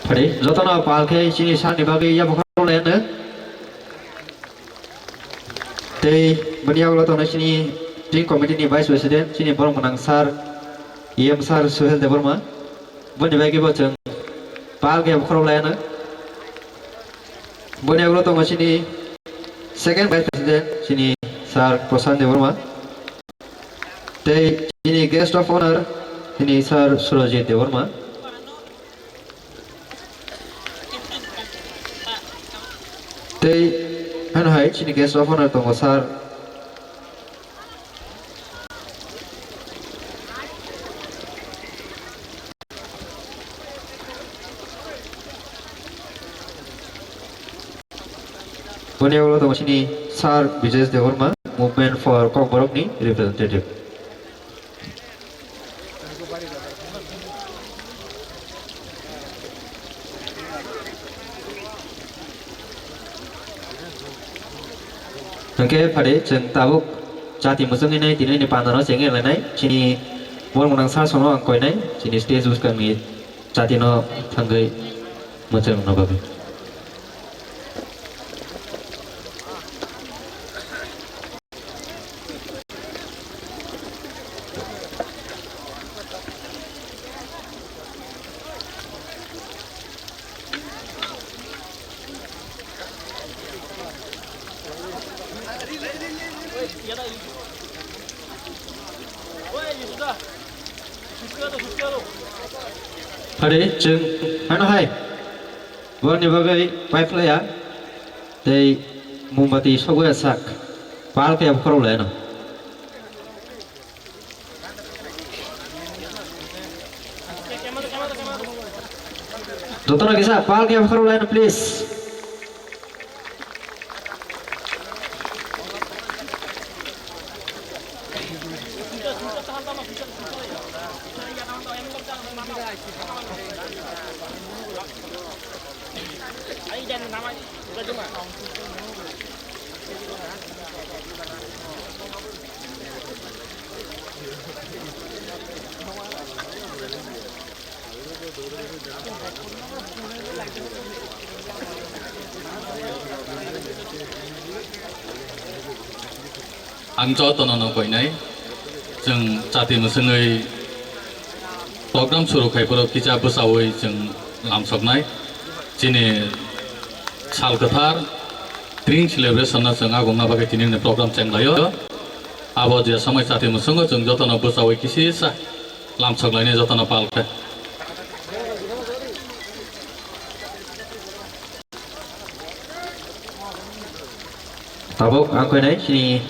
Phải đi, do tao nào bảo cái chỉ sang đi bao cái giáp không lên nữa. Thì bên nhau là tao nói chỉ team committee ni vice president chỉ bảo menang sar, em sar Suhel Devarma. Bên đi cái bao chừng bảo cái không lên nữa. Bên nhau là tao nói chỉ second vice president chỉ sar Prasad Devarma. Thì chỉ guest of honor chỉ sar Surajit Devarma. Thì anh hỏi chỉ guest of honor tông sar Beliau lo tong sini Sar Vijay Devarma Movement for Kokborok ni representative. Oke, pada jeng tabuk jati musung ini tidak ini pandan orang jengkel lainnya. Sini orang menang sar sono angkoi ini. Sini stage us kami jati no tanggai macam no babi. Pada jeng anu hai, buat ni bagai pipe lah ya, dari mumbati sogo sak, pal kayak berkerol lah no. Dokter lagi sah, pal kayak berkerol lah no please. Ang cho tao nó quậy này, chừng trả tiền một người program suruh khai pro kita bersawai chừng làm sọc này, chỉ này sal ketar, drink celebration na chừng agong na bagai chỉ này program cheng layo, abo dia samai trả tiền một người chừng cho tao nó bersawai kisi sa, làm sọc này cho tao nó pal ke. Tabuk angkoi ini sini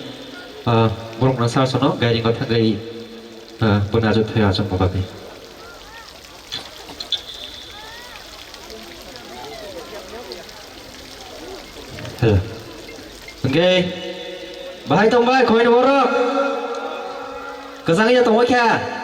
burung nasar sono gaya kau tanggai penajut saya macam babi. Okay, bahai tong bahai kau ini borok, kesangnya tong apa?